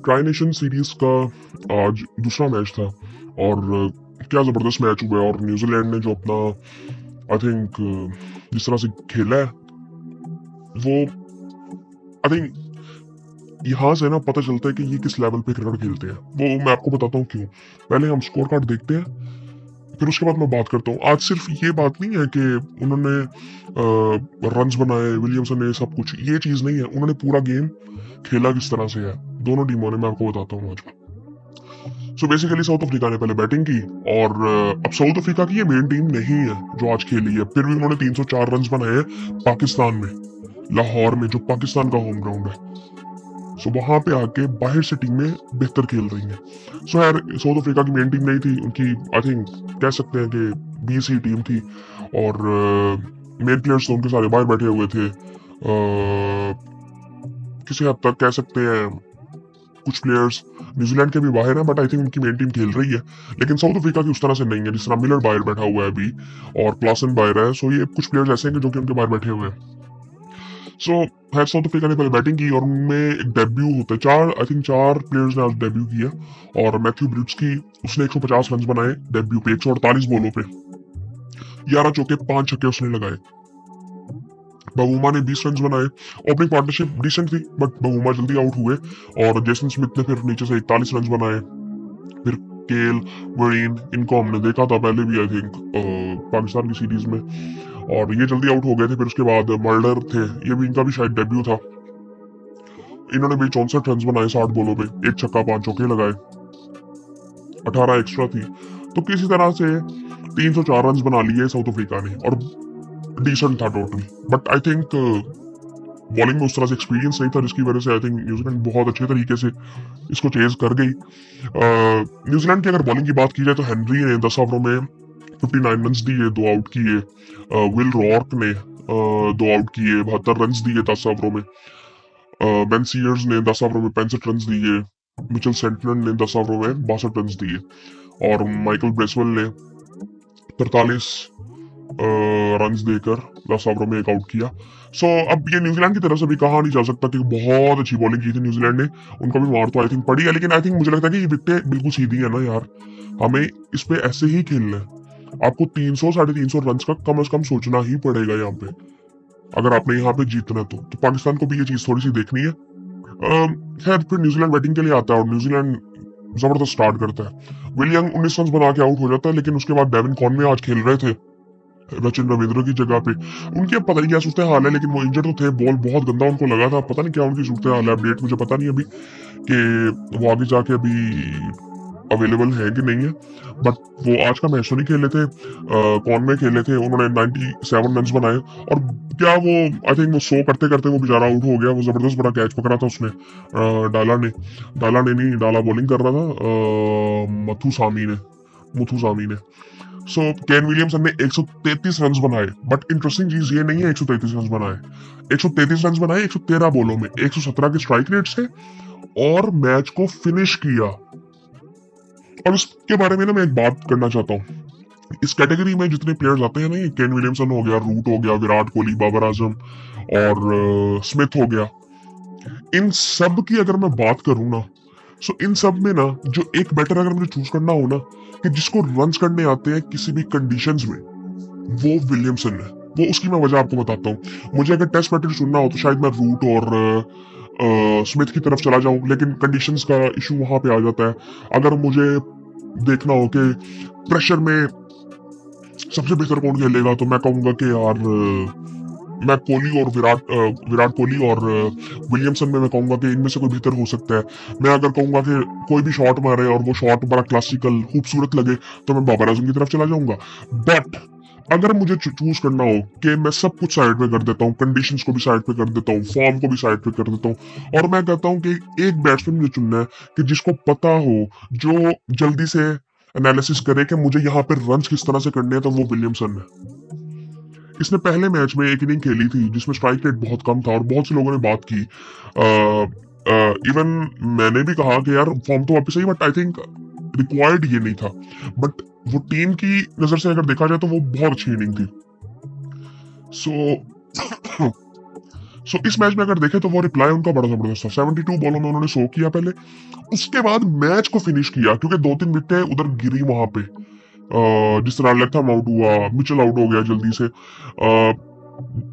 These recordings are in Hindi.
ट्राई नेशन सीरीज का आज दूसरा मैच था और क्या जबरदस्त मैच हुआ है। और न्यूजीलैंड ने जो अपना आई थिंक जिस तरह से खेला है वो आई थिंक यहाँ से ना पता चलता है कि ये किस लेवल पे क्रिकेट खेलते हैं। वो मैं आपको बताता हूँ क्यों। पहले हम स्कोर कार्ड देखते हैं, फिर उसके बाद मैं बात करता हूँ। आज सिर्फ ये बात नहीं है कि उन्होंने रन्स बनाए, विलियमसन ने सब कुछ, ये चीज नहीं है। उन्होंने पूरा गेम खेला किस तरह से है दोनों टीमों ने, मैं आपको बताता हूँ आज। सो बेसिकली साउथ अफ्रीका ने पहले बैटिंग की और अब साउथ अफ्रीका की ये मेन टीम नहीं है जो आज खेली है, फिर भी उन्होंने 304 रन बनाए पाकिस्तान में, लाहौर में, जो पाकिस्तान का होम ग्राउंड है। सो वहां पे आके बाहर से टीमें बेहतर खेल रही हैं। सो यार साउथ अफ्रीका की मेन टीम नहीं थी, उनकी आई थिंक कह सकते हैं कि बीसी टीम थी और मेन प्लेयर्स तो उनके सारे बाहर बैठे हुए थे। किसी हद तक कह सकते हैं कुछ प्लेयर्स न्यूजीलैंड के भी बाहर हैं, बट आई थिंक उनकी मेन टीम खेल रही है। लेकिन साउथ अफ्रीका की उस तरह से नहीं है, जिस तरह मिलर बाहर बैठा हुआ है अभी और क्लासन बाहर है। सो ये कुछ प्लेयर्स ऐसे हैं जो कि उनके बाहर बैठे हुए हैं। सो खैर साउथ अफ्रीका ने पहले बैटिंग की और उनमें एक डेब्यू होता है। चार प्लेयर्स ने आज डेब्यू किया और मैथ्यू ब्रिड्सकी उसने 150 रन बनाए डेब्यू पे 148 बॉलों पे, 11 चौके 5 छक्के उसने लगाए। बवुमा ने 20 रन बनाए। ओपनिंग पार्टनरशिप डिसेंट थी बट बवुमा जल्दी आउट हुए और जेसन स्मिथ ने फिर नीचे से 41 रन बनाए। फिर केल वरीन, इनको हमने देखा था पहले भी आई थिंक पाकिस्तान की सीरीज में, और ये जल्दी आउट हो गए थे। फिर उसके बाद मर्डर थे, ये भी इनका भी शायद डेब्यू था। इन्होंने भी 64 रन बनाए 60 बॉलों पे, 1 छक्का 5 चौके लगाए, 18 एक्स्ट्रा थी। तो किसी तरह से 304 रन बना लिए साउथ अफ्रीका ने और डिसेंट था total. But I think bowling में उस तरह से एक्सपीरियंस नहीं था, जिसकी वजह से आई थिंक न्यूजीलैंड बहुत अच्छे तरीके से इसको चेज कर गई। न्यूजीलैंड की अगर बॉलिंग की बात की जाए तो हेनरी ने 10 ओवरों में 59 रन दिए, 2 आउट किए। विल रॉर्क ने 2 आउट किए, 72 रन दिए 10 ओवरों में। बेन सीयर्स ने 10 ओवरों में 65 रन दिए। मिचेल सेंटनर ने 10 ओवरों में 62 रन दिए और माइकल ब्रेसवेल ने 43 रन देकर 10 ओवरों में 1 आउट किया। सो अब ये न्यूजीलैंड की तरफ से भी कहा नहीं जा सकता कि बहुत अच्छी बॉलिंग की थी न्यूजीलैंड ने, उनको भी मार तो आई थिंक पड़ी है। लेकिन आई थिंक मुझे लगता है कि ये विकेटें बिल्कुल सीधी है ना यार, हमें इस पे ऐसे ही खेलना है। आपको 300 350 रन का कम से कम सोचना ही पड़ेगा यहाँ पे, अगर आपने यहाँ पे जीतना तो पाकिस्तान को भी ये चीज थोड़ी सी देखनी है। खैर फिर न्यूजीलैंड बैटिंग के लिए आता है और न्यूजीलैंड जबरदस्त स्टार्ट करता है। विलियम 19 रन बना के आउट हो जाता है, लेकिन उसके बाद डेविन कॉनवे आज खेल रहे थे सचिन रविंद्र की जगह पे। उनकी अब पता नहीं क्या सूरत हाल है, लेकिन वो इंजर्ड तो थे, बॉल बहुत गंदा उनको लगा था, पता नहीं क्या उनकी सूरत हाल है। अपडेट मुझे पता नहीं अभी कि वो आगे जाके अभी अवेलेबल है कि नहीं है, बट वो आज का मैच तो नहीं खेले थे, कौन में खेले थे। उन्होंने 97 रन बनाए और क्या वो आई थिंक वो 100 करते करते वो बेचारा आउट हो गया। वो जबरदस्त बड़ा कैच पकड़ा था उसने, डाला ने नहीं, डाला बॉलिंग कर रहा था मुथु सामी ने। सो केन विलियमसन ने 133 रन बनाए, बट इंटरेस्टिंग चीज ये नहीं है 133 रन बनाए, 133 रन बनाए 113 बॉलों में, 117 के स्ट्राइक रेट से और मैच को फिनिश किया। और इसके बारे में ना मैं एक बात करना चाहता हूँ। इस कैटेगरी में जितने प्लेयर्स आते हैं ना, ये केन विलियमसन हो गया, रूट हो गया, विराट कोहली, बाबर आजम और स्मिथ हो गया, इन सब की अगर मैं बात करूं ना, सो इन सब में ना जो एक बैटर अगर मुझे चूज करना हो ना कि जिसको रन्स करने आते हैं किसी भी कंडीशंस में, वो विलियमसन है। वो उसकी मैं वजह आपको बताता हूँ। मुझे अगर टेस्ट बैटर चुनना हो तो शायद मैं रूट और स्मिथ की तरफ चला जाऊं, लेकिन कंडीशंस का इशू वहां पे आ जाता है। अगर मुझे देखना हो कि प्रेशर में सबसे बेहतर कौन खेलेगा, तो मैं कहूंगा कि यार मैं कोहली और विराट कोहली और विलियमसन में मैं कहूंगा कि इनमें से कोई बेहतर हो सकता है। मैं अगर कहूंगा कि कोई भी शॉट मारे और वो शॉट बड़ा क्लासिकल खूबसूरत लगे तो मैं बाबर आजम की तरफ चला जाऊंगा। बट अगर मुझे चूज करना हो कि मैं सब कुछ साइड पे कर देता हूँ, कंडीशंस को भी साइड पे कर देता हूँ, फॉर्म को भी साइड पे कर देता हूँ, और मैं कहता हूँ कि एक बैट्समैन मुझे चुनना है कि जिसको पता हो, जो जल्दी से एनालिसिस करे कि मुझे यहाँ पे रन किस तरह से करने हैं, तो वो विलियमसन है। इसने पहले मैच में एक इनिंग खेली थी जिसमें स्ट्राइक रेट बहुत कम था और बहुत से लोगों ने बात की, इवन मैंने भी कहा कि यार फॉर्म तो वापस सही, बट आई थिंक रिक्वायर्ड ये नहीं था। बट वो टीम की नजर से अगर देखा जाए तो वो बहुत अच्छी इनिंग थी। सो सो इस मैच में अगर देखें तो वो रिप्लाई उनका बड़ा जबरदस्त था। 72 बॉलों में उन्होंने 100 किया पहले, उसके बाद मैच को फिनिश किया क्योंकि 2-3 विकेटें उधर गिरी वहां पे। जिस तरह लेथम आउट हुआ, मिचेल आउट हो गया जल्दी से,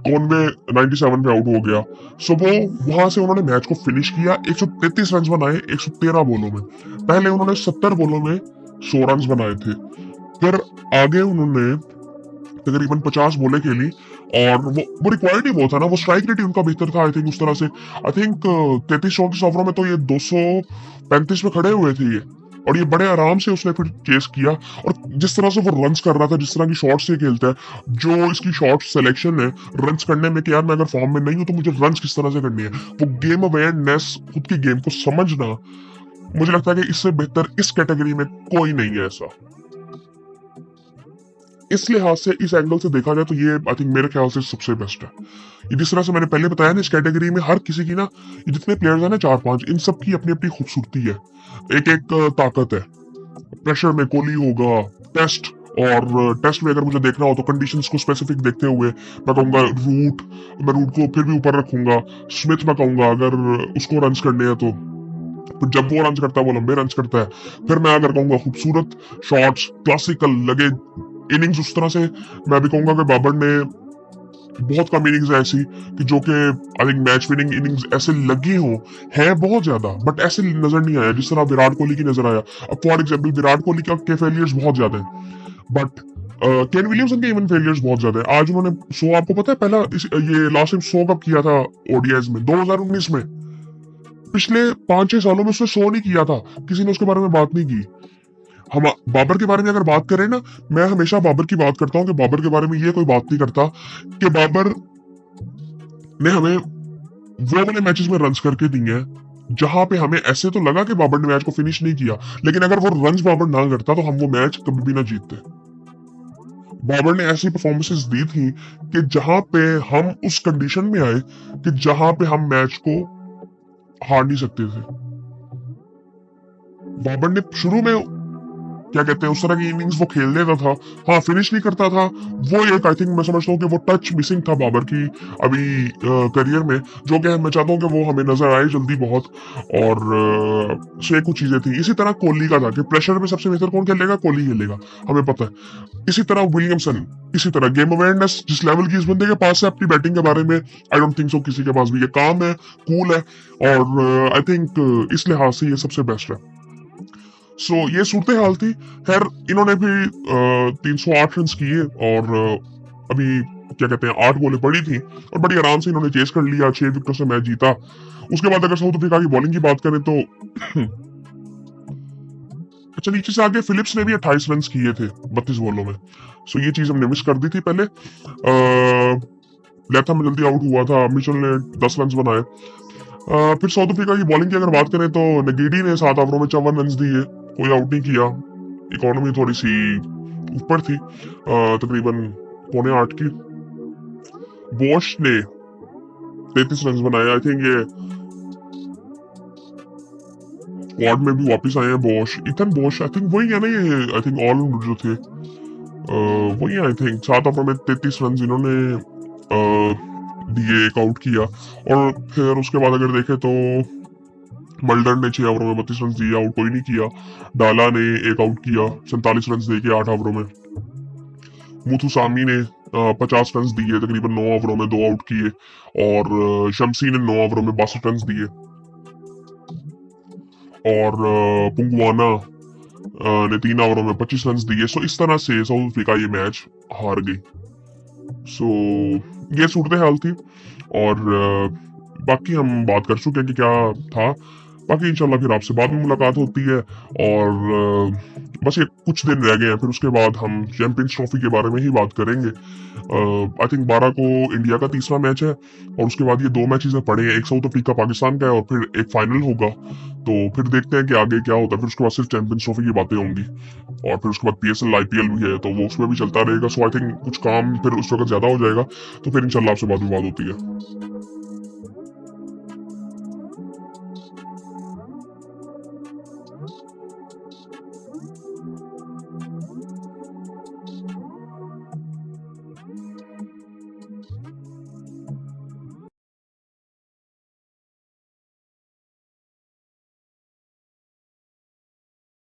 कॉनवे 97 पे आउट हो गया। सो वो वहां से उन्होंने मैच को फिनिश किया, 133 रन बनाए 113 बॉलों में। पहले उन्होंने 70 बॉलों में 100 रन बनाए थे, फिर आगे उन्होंने तकरीबन 50 बॉलें खेली और वो रिक्वायर्ड ही वो था ना, वो स्ट्राइक रेट ही उनका बेहतर था आई थिंक उस तरह से। आई थिंक 33-34 ओवरों में तो ये 235 पे खड़े हुए थे ये, और ये बड़े आराम से उसने फिर चेस किया। और जिस तरह से वो रन्स कर रहा था, जिस तरह की शॉट से खेलता है, जो इसकी शॉट सिलेक्शन है रन्स करने में कि यार मैं अगर फॉर्म में नहीं हूं तो मुझे रन्स किस तरह से करनी है, वो गेम अवेयरनेस, खुद की गेम को समझना, मुझे लगता है कि इससे बेहतर इस कैटेगरी में कोई नहीं है ऐसा। इस लिहाज से, इस एंगल से देखा जाए तो ये आई थिंक मेरे ख्याल से सबसे बेस्ट है। ये जिस तरह से मैंने पहले बताया ना, इस कैटेगरी में हर किसी की ना, ये जितने प्लेयर्स हैं ना 4-5, इन सब की अपनी अपनी खूबसूरती है, एक एक ताकत है। प्रेशर में कोहली होगा, टेस्ट, और टेस्ट में अगर मुझे देखना हो तो कंडीशंस को स्पेसिफिक देखते हुए मैं कहूंगा रूट, मैं रूट को फिर भी ऊपर रखूंगा। स्मिथ मैं कहूंगा अगर उसको रन्स करने हैं तो जब वो रन्स करता है वो लंबे रन्स करता है। फिर मैं अगर कहूंगा खूबसूरत शॉट्स, क्लासिकल लगे इनिंग्स, उस तरह से मैं भी कहूंगा कि बाबर ने बहुत कम इनिंग्स ऐसी कि जो कि I think match winning innings ऐसे लगी हो, है बहुत ज्यादा, बट ऐसे नजर नहीं आया जिस तरह विराट कोहली की नजर आया। अब फॉर एग्जाम्पल विराट कोहली के फेलियर्स बहुत ज्यादा है, बट केन विलियमसन के इवन फेलियर्स बहुत ज्यादा है। आज उन्होंने 100, आपको पता है पहला ये लास्ट टाइम 100 कब किया था ओडीआईज में? 2019 में। पिछले 5-6 सालों में उसने 100 नहीं किया था, किसी ने उसके बारे में बात नहीं की। हम बाबर के बारे में अगर बात करें ना, मैं हमेशा बाबर की बात करता हूँ कि बाबर के बारे में ये कोई बात नहीं करता कि बाबर ने हमें वो वाले मैचेस में रन्स करके दिए हैं जहां पे हमें ऐसे तो लगा कि बाबर ने मैच को फिनिश नहीं किया, लेकिन अगर वो रन्स बाबर ना करता तो हम वो मैच कभी भी ना जीतते। बाबर ने ऐसी परफॉर्मेंसेस दी थी कि जहां पे हम उस कंडीशन में आए कि जहां पे हम मैच को हार नहीं सकते थे। बाबर ने शुरू में क्या कहते हैं उस तरह की इनिंग्स वो खेल लेता था, हाँ फिनिश नहीं करता था। वो एक आई थिंक मैं समझता हूँ कि वो टच मिसिंग था बाबर की अभी करियर में, जो कि मैं चाहता हूँ कि वो हमें नजर आए जल्दी बहुत। और से कुछ चीजें थी। इसी तरह कोहली का था कि प्रेशर में सबसे बेहतर कौन खेलेगा, कोहली खेलेगा, हमें पता है। इसी तरह विलियमसन, इसी तरह गेम अवेयरनेस जिस लेवल की इस बंदे के पास है अपनी बैटिंग के बारे में, आई डोंट थिंक सो किसी के पास भी। ये काम है, कूल है, और आई थिंक इस लिहाज से ये सबसे बेस्ट है। सो ये सूरत हाल थी। खैर इन्होंने भी 308 रन किए और अभी क्या कहते हैं 8 बॉलें पड़ी थी और बड़ी आराम से इन्होंने चेस कर लिया, 6 विकेटों से मैच जीता। उसके बाद अगर साउथ अफ्रीका की बॉलिंग की बात करें तो अच्छा, नीचे से आगे फिलिप्स ने भी 28 रन किए थे 32 बॉलों में। सो ये चीज हमने मिस कर दी थी पहले। लेथम जल्दी आउट हुआ था, मिचेल ने 10 रन बनाए। फिर साउथ अफ्रीका की बॉलिंग की अगर बात करें तो नगीडी ने 7 ओवरों में 54 रन दिए, कोई आउट नहीं किया। इकोनॉमी थोड़ी सी ऊपर थी, तकरीबन 7.25 की। बोश ने 33 रन बनाए। आई थिंक ये स्क्वाड में भी वापस आए हैं बोश, इथन बोश, आई थिंक वही है ना ये, आई थिंक ऑल जो थे वही आई थिंक। 7 ओवर में 33 रन इन्होंने दिए, एक आउट किया। और फिर उसके बाद अगर देखें तो मल्डर ने 6 ओवरों में 32 रन दिए, आउट कोई नहीं किया। डाला ने एक आउट किया 47 रन दे के 8 ओवरों में। मुथुसामी ने 50 रन दिए, तकरीबन 9 ओवरों में 2 आउट किए। और शमसी ने 9 ओवरों में 62 रन दिए। और पुंगवाना ने 3 ओवरों में 25 रन दिए। सो इस तरह से साउथ अफ्रीका ये मैच हार गई। सो ये सूरत हाल थी। और बाकी हम बात कर चुके हैं कि क्या था। बाकी इंशाल्लाह फिर आपसे बाद में मुलाकात होती है। और बस ये कुछ दिन रह गए हैं, फिर उसके बाद हम चैंपियंस ट्रॉफी के बारे में ही बात करेंगे। आई थिंक 12 को इंडिया का तीसरा मैच है और उसके बाद ये 2 मैचेस पड़े हैं, एक साउथ अफ्रीका पाकिस्तान का है और फिर एक फाइनल होगा। तो फिर देखते हैं कि आगे क्या होता है। फिर उसके बाद सिर्फ चैंपियंस ट्रॉफी की बातें होंगी और फिर उसके बाद पीएसएल आईपीएल भी है, तो वो उसमें भी चलता रहेगा। सो आई थिंक कुछ काम फिर उस वक्त ज्यादा हो जाएगा। तो फिर इंशाल्लाह आपसे बात होती है।